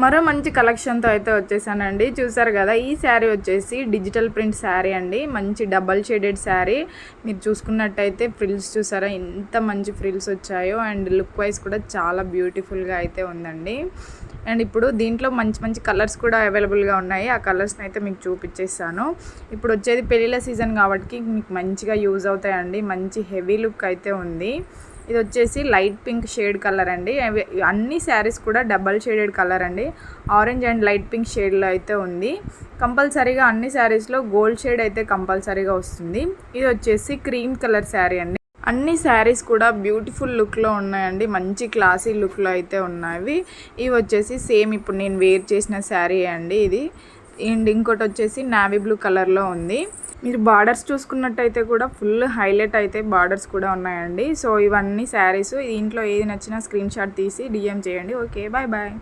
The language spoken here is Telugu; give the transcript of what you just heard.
మరో మంచి కలెక్షన్తో అయితే వచ్చేసానండి. చూసారు కదా, ఈ శారీ వచ్చేసి డిజిటల్ ప్రింట్ శారీ అండి. మంచి డబల్ షేడెడ్ శారీ. మీరు చూసుకున్నట్టయితే ఫ్రిల్స్ చూసారా ఎంత మంచి ఫ్రిల్స్ వచ్చాయో, అండ్ లుక్ వైజ్ కూడా చాలా బ్యూటిఫుల్గా అయితే ఉందండి. అండ్ ఇప్పుడు దీంట్లో మంచి మంచి కలర్స్ కూడా అవైలబుల్గా ఉన్నాయి. ఆ కలర్స్ని అయితే మీకు చూపించేస్తాను. ఇప్పుడు వచ్చేది పెళ్ళిళ్ళ సీజన్ కాబట్టి మీకు మంచిగా యూజ్ అవుతాయండి. మంచి హెవీ లుక్ అయితే ఉంది. ఇది వచ్చేసి లైట్ పింక్ షేడ్ కలర్ అండి. అన్ని శారీస్ కూడా డబల్ షేడెడ్ కలర్ అండి. ఆరెంజ్ అండ్ లైట్ పింక్ షేడ్లో అయితే ఉంది. కంపల్సరీగా అన్ని శారీస్లో గోల్డ్ షేడ్ అయితే కంపల్సరీగా వస్తుంది. ఇది వచ్చేసి క్రీమ్ కలర్ శారీ అండి. అన్ని శారీస్ కూడా బ్యూటిఫుల్ లుక్లో ఉన్నాయండి. మంచి క్లాసీ లుక్లో అయితే ఉన్నాయి. ఇవి వచ్చేసి సేమ్ ఇప్పుడు నేను వేర్ చేసిన శారీ అండి ఇది. అండ్ ఇంకోటి వచ్చేసి నావీ బ్లూ కలర్లో ఉంది. మీరు బార్డర్స్ చూసుకున్నట్టయితే కూడా ఫుల్ హైలైట్ అయితే బార్డర్స్ కూడా ఉన్నాయండి. సో ఇవన్నీ శారీస్. దీంట్లో ఏది నచ్చినా స్క్రీన్ షాట్ తీసి డిఎం చేయండి. Okay, bye bye.